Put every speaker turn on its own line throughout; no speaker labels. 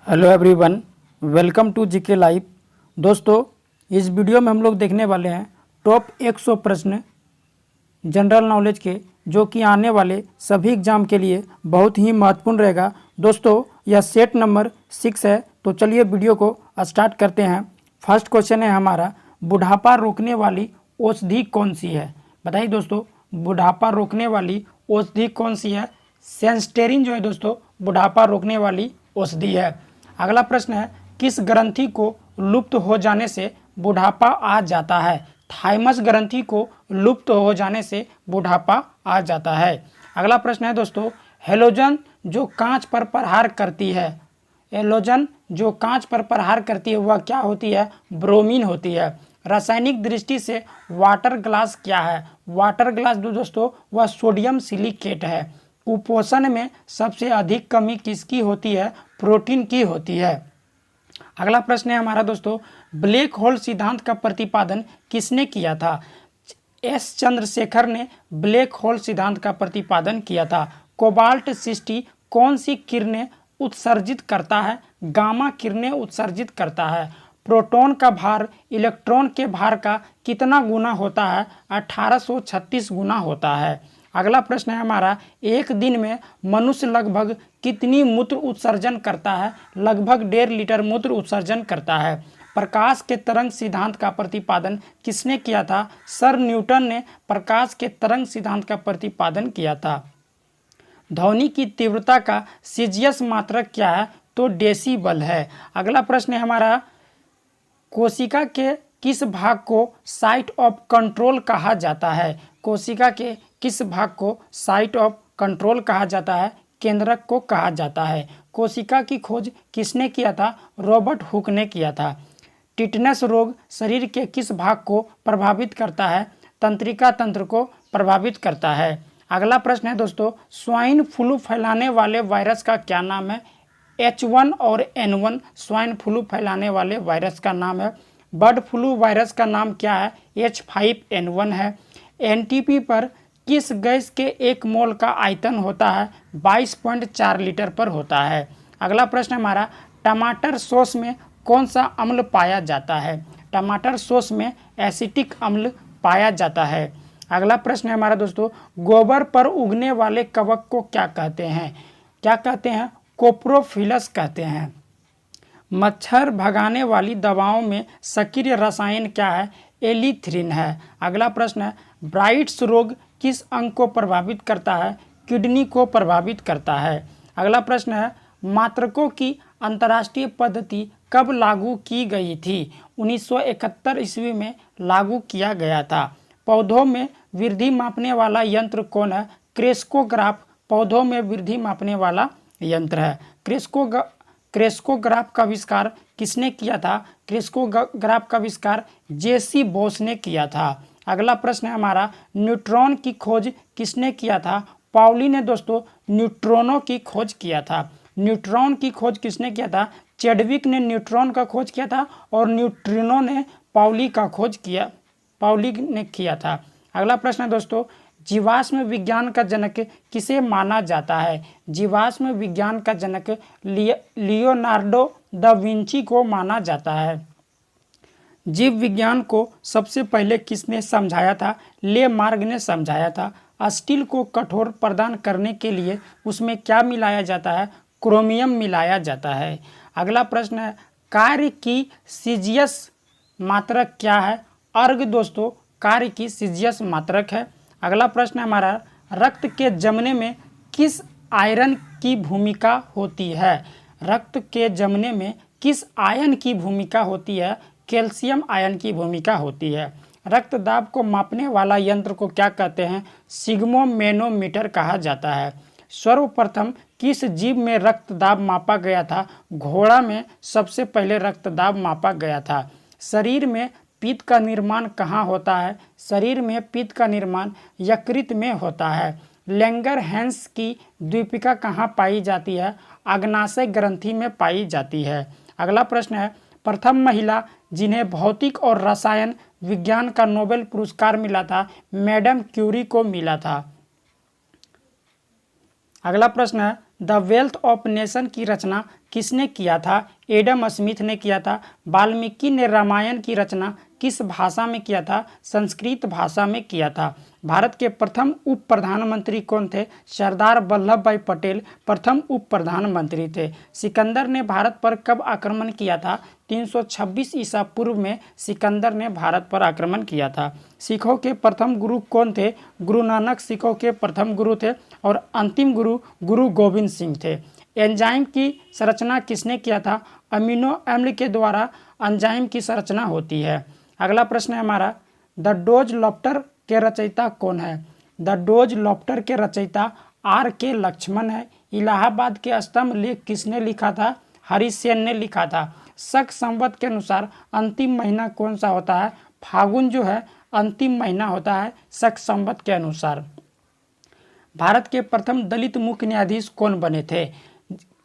Hello everyone, welcome to GK live. दोस्तों, इस video में हम लोग देखने वाले हैं टॉप 100 प्रश्न जनरल नॉलेज के, जो कि आने वाले सभी एग्जाम के लिए बहुत ही महत्वपूर्ण रहेगा। दोस्तों, यह सेट नंबर 6 है, तो चलिए वीडियो को स्टार्ट करते हैं। फर्स्ट क्वेश्चन है हमारा, बुढ़ापा रोकने वाली औषधि कौन सी है? बताइए दोस्तों, बुढ़ापा रोकने वाली औषधि कौन सी है? सेंस्टेरिन जो है दोस्तों, बुढ़ापा रोकने वाली औषधि है। अगला प्रश्न है, किस ग्रंथि को लुप्त हो जाने से बुढ़ापा आ जाता है? थाइमस ग्रंथि को लुप्त हो जाने से बुढ़ापा आ जाता है। अगला प्रश्न है दोस्तों, हेलोजन जो कांच पर प्रहार करती है, हेलोजन जो कांच पर प्रहार करती है वह क्या होती है? ब्रोमीन होती है। रासायनिक दृष्टि से वाटर ग्लास क्या है? वाटर ग्लास दोस्तों वह सोडियम सिलिकेट है। कुपोषण में सबसे अधिक कमी किसकी होती है? प्रोटीन की होती है। अगला प्रश्न है हमारा दोस्तों, ब्लैक होल सिद्धांत का प्रतिपादन किसने किया था? एस चंद्रशेखर ने ब्लैक होल सिद्धांत का प्रतिपादन किया था। कोबाल्ट 60 कौन सी किरणें उत्सर्जित करता है? गामा किरणें उत्सर्जित करता है। प्रोटॉन का भार इलेक्ट्रॉन के भार का कितना गुना होता है? 1836 गुना होता है। अगला प्रश्न है हमारा, एक दिन में मनुष्य लगभग कितनी मूत्र उत्सर्जन करता है? लगभग 1.5 लीटर मूत्र उत्सर्जन करता है। प्रकाश के तरंग सिद्धांत का प्रतिपादन किसने किया था? सर न्यूटन ने प्रकाश के तरंग सिद्धांत का प्रतिपादन किया था। ध्वनि की तीव्रता का सीजियस मात्रक क्या है? तो डेसिबल है। अगला प्रश्न है हमारा, कोशिका के किस भाग को साइट ऑफ कंट्रोल कहा जाता है? कोशिका के किस भाग को साइट ऑफ कंट्रोल कहा जाता है? केंद्रक को कहा जाता है। कोशिका की खोज किसने किया था? रॉबर्ट हुक ने किया था। टिटनस रोग शरीर के किस भाग को प्रभावित करता है? तंत्रिका तंत्र को प्रभावित करता है। अगला प्रश्न है दोस्तों, स्वाइन फ्लू फैलाने वाले वायरस का क्या नाम है? H1 और N1 स्वाइन फ्लू फैलाने वाले वायरस का नाम है। बर्ड फ्लू वायरस का नाम क्या है? H5N1 है। एनटीपी पर किस गैस के 1 मोल का आयतन होता है? 22.4 लीटर पर होता है। अगला प्रश्न हमारा, टमाटर सॉस में कौन सा अम्ल पाया जाता है? टमाटर सॉस में एसिटिक अम्ल पाया जाता है। अगला प्रश्न है हमारा दोस्तों, गोबर पर उगने वाले कवक को क्या कहते हैं? क्या कहते हैं? कोप्रोफिलस कहते हैं। मच्छर भगाने वाली दवाओं में सक्रिय रसायन क्या है? एलिथ्रिन है। अगला प्रश्न है, ब्राइट्स रोग किस अंग को प्रभावित करता है? किडनी को प्रभावित करता है। अगला प्रश्न है, मात्रकों की अंतर्राष्ट्रीय पद्धति कब लागू की गई थी? 1971 ईस्वी में लागू किया गया था। पौधों में वृद्धि मापने वाला यंत्र कौन है? क्रेस्कोग्राफ पौधों में वृद्धि मापने वाला यंत्र है। क्रेस्कोग्राफ का आविष्कार किसने किया था? क्रेस्कोग्राफ का आविष्कार जेसी बोस ने किया था। अगला प्रश्न है हमारा, न्यूट्रॉन की खोज किसने किया था? पाउली ने दोस्तों न्यूट्रॉनों की खोज किया था। न्यूट्रॉन की खोज किसने किया था? चैडविक ने न्यूट्रॉन का खोज किया था और न्यूट्रिनो ने पाउली ने किया था। अगला प्रश्न है दोस्तों, जीवाश्म विज्ञान का जनक किसे माना जाता है? जीवाश्म विज्ञान का जनक लियोनार्डो दा विंची को माना जाता है। जीव विज्ञान को सबसे पहले किसने समझाया था? ले मार्ग ने समझाया था। स्टील को कठोर प्रदान करने के लिए उसमें क्या मिलाया जाता है? क्रोमियम मिलाया जाता है। अगला प्रश्न है, कार्य की सीजियस मात्रक क्या है? अर्ग दोस्तों कार्य की सीजियस मात्रक है। अगला प्रश्न हमारा, रक्त के जमने में किस आयरन की भूमिका होती है? रक्त के जमने में किस आयन की भूमिका होती है? कैल्शियम आयन की भूमिका होती है। रक्तदाब को मापने वाला यंत्र को क्या कहते हैं? सिग्मोमेनोमीटर कहा जाता है। सर्वप्रथम किस जीव में रक्तदाब मापा गया था? घोड़ा में सबसे पहले रक्तदाब मापा गया था। शरीर में पित्त का निर्माण कहाँ होता है? शरीर में पित्त का निर्माण यकृत में होता है। लैंगरहैंस की द्वीपिका कहाँ पाई जाती है? अग्नाशय ग्रंथि में पाई जाती है। अगला प्रश्न है, प्रथम महिला जिन्हें भौतिक और रसायन विज्ञान का नोबेल पुरस्कार मिला था, मैडम क्यूरी को मिला था। अगला प्रश्न है, द वेल्थ ऑफ नेशन की रचना किसने किया था? एडम स्मिथ ने किया था। वाल्मीकि ने रामायण की रचना किस भाषा में किया था? संस्कृत भाषा में किया था। भारत के प्रथम उप प्रधानमंत्री कौन थे? सरदार वल्लभ भाई पटेल प्रथम उप प्रधानमंत्री थे। सिकंदर ने भारत पर कब आक्रमण किया था? 326 ईसा पूर्व में सिकंदर ने भारत पर आक्रमण किया था। सिखों के प्रथम गुरु कौन थे? गुरु नानक सिखों के प्रथम गुरु थे और अंतिम गुरु गुरु गोविंद सिंह थे। एंजाइम की संरचना किसने किया था? अमीनो अम्ल के द्वारा एंजाइम की संरचना होती है। अगला प्रश्न है हमारा, द डोज लॉफ्टर के रचयिता कौन है? द डोज लॉफ्टर के रचयिता आर के लक्ष्मण है। इलाहाबाद के स्तंभ लेख किसने लिखा था? हरिसेन ने लिखा था। शक संवत के अनुसार अंतिम महीना कौन सा होता है? फागुन जो है अंतिम महीना होता है शक संवत के अनुसार। भारत के प्रथम दलित मुख्य न्यायाधीश कौन बने थे?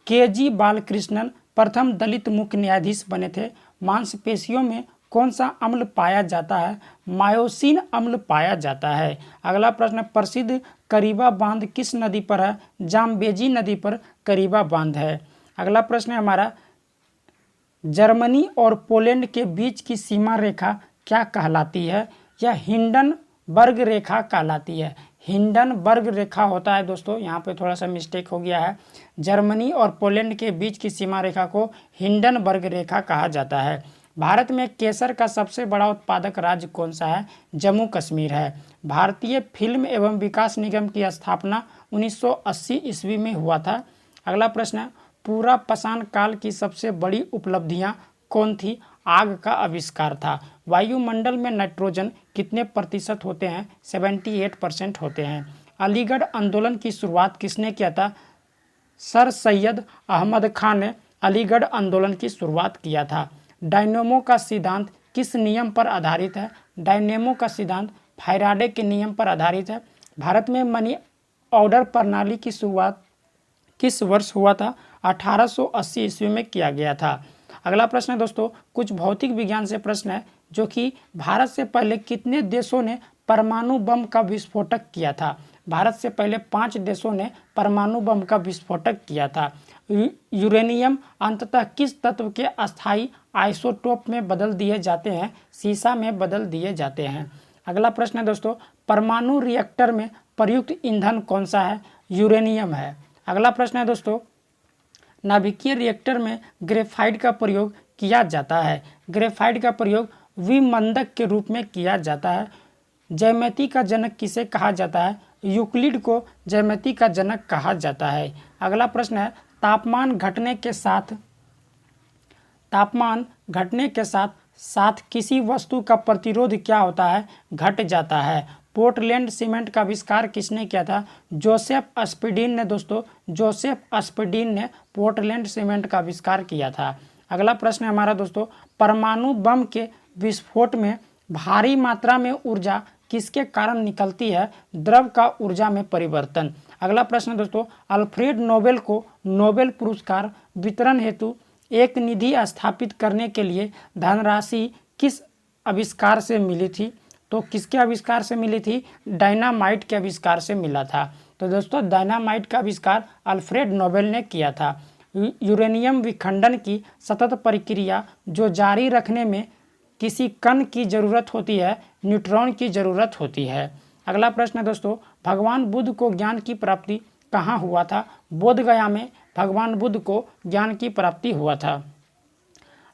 के.जी. बालकृष्णन प्रथम दलित मुख्य न्यायाधीश बने थे। मांसपेशियों में कौन सा अम्ल पाया जाता है? मायोसिन अम्ल पाया जाता है। अगला प्रश्न, प्रसिद्ध करीबा बांध किस नदी पर है? जाम्बेजी नदी पर करीबा बांध है। अगला प्रश्न है हमारा, जर्मनी और पोलैंड के बीच की सीमा रेखा क्या कहलाती है? यह हिंडनबर्ग रेखा कहलाती है। हिंडनबर्ग रेखा होता है दोस्तों, यहाँ पे थोड़ा सा मिस्टेक हो गया है। जर्मनी और पोलैंड के बीच की सीमा रेखा को हिंडनबर्ग रेखा कहा जाता है। भारत में केसर का सबसे बड़ा उत्पादक राज्य कौन सा है? जम्मू कश्मीर है। भारतीय फिल्म एवं विकास निगम की स्थापना 1980 ईस्वी में हुआ था। अगला प्रश्न है, पूरा पाषाण काल की सबसे बड़ी उपलब्धियां कौन थी? आग का आविष्कार था। वायुमंडल में नाइट्रोजन कितने प्रतिशत होते हैं? 78% होते हैं। अलीगढ़ आंदोलन की शुरुआत किसने किया था? सर सैयद अहमद खान ने अलीगढ़ आंदोलन की शुरुआत किया था। डायनेमो का सिद्धांत किस नियम पर आधारित है? डायनेमो का सिद्धांत फैराडे के नियम पर आधारित है। भारत में मनी ऑर्डर प्रणाली की शुरुआत किस वर्ष हुआ था? 1880 ईस्वी में किया गया था। अगला प्रश्न है दोस्तों, कुछ भौतिक विज्ञान से प्रश्न है, जो कि भारत से पहले कितने देशों ने परमाणु बम का विस्फोटक किया था? भारत से पहले 5 देशों ने परमाणु बम का विस्फोटक किया था। यूरेनियम अंततः किस तत्व के अस्थायी आइसोटोप में बदल दिए जाते हैं? सीसा में बदल दिए जाते हैं। अगला प्रश्न है दोस्तों, परमाणु रिएक्टर में प्रयुक्त ईंधन कौन सा है? यूरेनियम है। अगला प्रश्न है दोस्तों, नाभिकीय रिएक्टर में ग्रेफाइट का प्रयोग किया जाता है। ग्रेफाइट का प्रयोग विमंदक के रूप में किया जाता है। ज्यामिति का जनक किसे कहा जाता है? यूक्लिड को ज्यामिति का जनक कहा जाता है। अगला प्रश्न है, तापमान घटने के साथ किसी वस्तु का प्रतिरोध क्या होता है? घट जाता है। पोर्टलैंड सीमेंट का आविष्कार किसने किया था? जोसेफ अस्पिडीन ने दोस्तों, जोसेफ अस्पिडीन ने पोर्टलैंड सीमेंट का आविष्कार किया था। अगला प्रश्न है हमारा दोस्तों, परमाणु बम के विस्फोट में भारी मात्रा में ऊर्जा किसके कारण निकलती है? द्रव का ऊर्जा में परिवर्तन। अगला प्रश्न दोस्तों, अल्फ्रेड नोबेल को नोबेल पुरस्कार वितरण हेतु एक निधि स्थापित करने के लिए धनराशि किस आविष्कार से मिली थी? तो किसके आविष्कार से मिली थी? डायनामाइट के आविष्कार से मिला था। तो दोस्तों, डायनामाइट का आविष्कार अल्फ्रेड नोबेल ने किया था। यूरेनियम विखंडन की सतत प्रक्रिया जो जारी रखने में किसी कण की जरूरत होती है? न्यूट्रॉन की जरूरत होती है। अगला प्रश्न है दोस्तों, भगवान बुद्ध को ज्ञान की प्राप्ति कहाँ हुआ था? बोध गया में भगवान बुद्ध को ज्ञान की प्राप्ति हुआ था।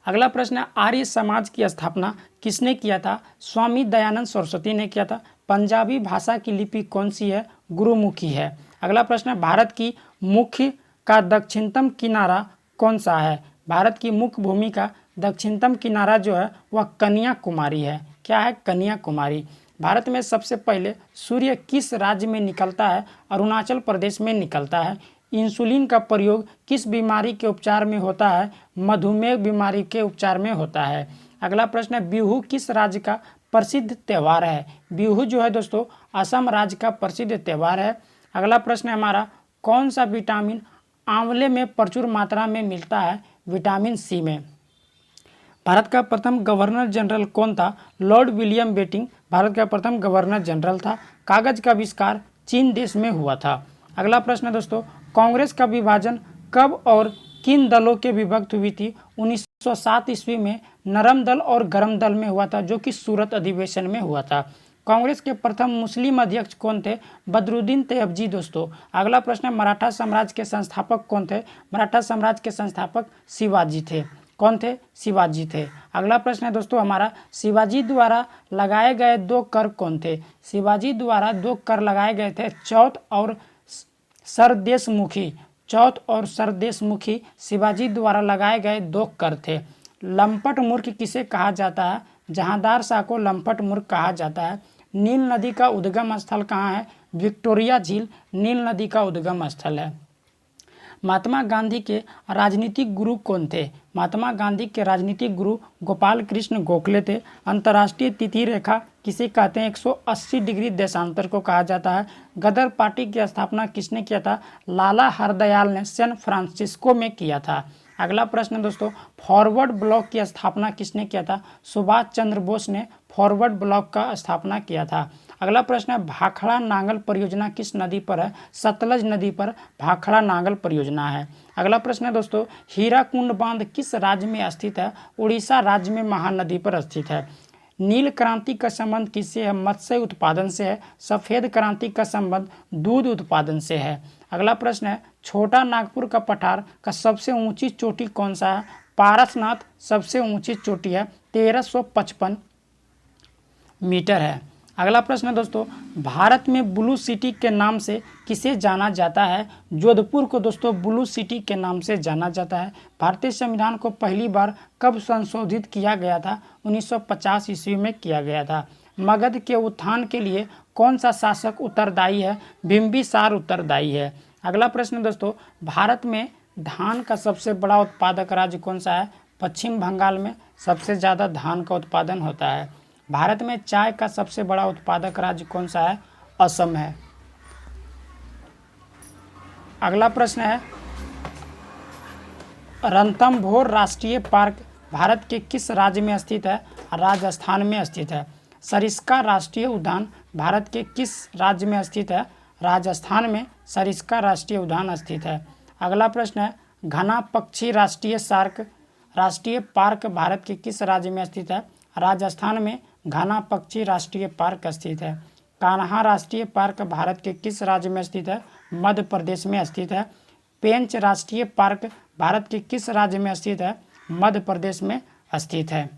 अगला प्रश्न है, आर्य समाज की स्थापना किसने किया था? स्वामी दयानंद सरस्वती ने किया था। पंजाबी भाषा की लिपि कौन सी है? गुरुमुखी है। अगला प्रश्न है, भारत की मुख्य का दक्षिणतम किनारा कौन सा है? भारत की मुख्य भूमि का दक्षिणतम किनारा जो है वह कन्याकुमारी है। क्या है? कन्याकुमारी। भारत में सबसे पहले सूर्य किस राज्य में निकलता है? अरुणाचल प्रदेश में निकलता है। इंसुलिन का प्रयोग किस बीमारी के उपचार में होता है? मधुमेह बीमारी के उपचार में होता है। अगला प्रश्न है, बिहू किस राज्य का प्रसिद्ध त्यौहार है? बिहू जो है दोस्तों असम राज्य का प्रसिद्ध त्यौहार है। अगला प्रश्न है हमारा, कौन सा विटामिन आंवले में प्रचुर मात्रा में मिलता है? विटामिन सी में। भारत का प्रथम गवर्नर जनरल कौन था? लॉर्ड विलियम बेंटिंक भारत का प्रथम गवर्नर जनरल था। कागज का आविष्कार चीन देश में हुआ था। अगला प्रश्न है दोस्तों, कांग्रेस का विभाजन कब और किन दलों के विभक्त हुई थी? 1907 ईस्वी में नरम दल और गरम दल में हुआ था, जो कि सूरत अधिवेशन में हुआ था। कांग्रेस के प्रथम मुस्लिम अध्यक्ष कौन थे? बदरुद्दीन तैयबजी दोस्तों। अगला प्रश्न है, मराठा साम्राज्य के संस्थापक कौन थे? मराठा साम्राज्य के संस्थापक शिवाजी थे। कौन थे? शिवाजी थे। अगला प्रश्न है दोस्तों हमारा, शिवाजी द्वारा लगाए गए 2 कर कौन थे? शिवाजी द्वारा 2 कर लगाए गए थे, चौथ और सरदेशमुखी। चौथ और सरदेशमुखी शिवाजी द्वारा लगाए गए 2 कर थे। लंपट मूर्ख किसे कहा जाता है? जहांदार शाह को लंपट मूर्ख कहा जाता है। नील नदी का उद्गम स्थल कहाँ है? विक्टोरिया झील नील नदी का उद्गम स्थल है। महात्मा गांधी के राजनीतिक गुरु कौन थे? महात्मा गांधी के राजनीतिक गुरु गोपाल कृष्ण गोखले थे। अंतर्राष्ट्रीय तिथि रेखा किसे कहते हैं? 180 डिग्री देशांतर को कहा जाता है। गदर पार्टी की स्थापना किसने किया था? लाला हरदयाल ने सैन फ्रांसिस्को में किया था। अगला प्रश्न दोस्तों, फॉरवर्ड ब्लॉक की स्थापना किसने किया था? सुभाष चंद्र बोस ने फॉरवर्ड ब्लॉक का स्थापना किया था। अगला प्रश्न है, भाखड़ा नांगल परियोजना किस नदी पर है? सतलज नदी पर भाखड़ा नांगल परियोजना है। अगला प्रश्न है दोस्तों, हीराकुंड बांध किस राज्य में स्थित है? उड़ीसा राज्य में महानदी पर स्थित है। नील क्रांति का संबंध किससे है? मत्स्य उत्पादन से है। सफेद क्रांति का संबंध दूध उत्पादन से है। अगला प्रश्न है, छोटा नागपुर का पठार का सबसे ऊंची चोटी कौन सा है? पारसनाथ सबसे ऊंची चोटी है, 1355 मीटर है। अगला प्रश्न है दोस्तों, भारत में ब्लू सिटी के नाम से किसे जाना जाता है? जोधपुर को दोस्तों ब्लू सिटी के नाम से जाना जाता है। भारतीय संविधान को पहली बार कब संशोधित किया गया था? 1950 ईस्वी में किया गया था। मगध के उत्थान के लिए कौन सा शासक उत्तरदायी है? बिंबिसार उत्तरदायी है। अगला प्रश्न दोस्तों, भारत में धान का सबसे बड़ा उत्पादक राज्य कौन सा है? पश्चिम बंगाल में सबसे ज़्यादा धान का उत्पादन होता है। भारत में चाय का सबसे बड़ा उत्पादक राज्य कौन सा है? असम है। अगला प्रश्न है, रणथंभौर राष्ट्रीय पार्क भारत के किस राज्य में स्थित है? राजस्थान में स्थित है। सरिस्का राष्ट्रीय उद्यान भारत के किस राज्य में स्थित है? राजस्थान में सरिस्का राष्ट्रीय उद्यान स्थित है। अगला प्रश्न है, घना पक्षी राष्ट्रीय पार्क भारत के किस राज्य में स्थित है? राजस्थान में घना पक्षी राष्ट्रीय पार्क स्थित है। कान्हा राष्ट्रीय पार्क भारत के किस राज्य में स्थित है? मध्य प्रदेश में स्थित है। पेंच राष्ट्रीय पार्क भारत के किस राज्य में स्थित है? मध्य प्रदेश में स्थित है।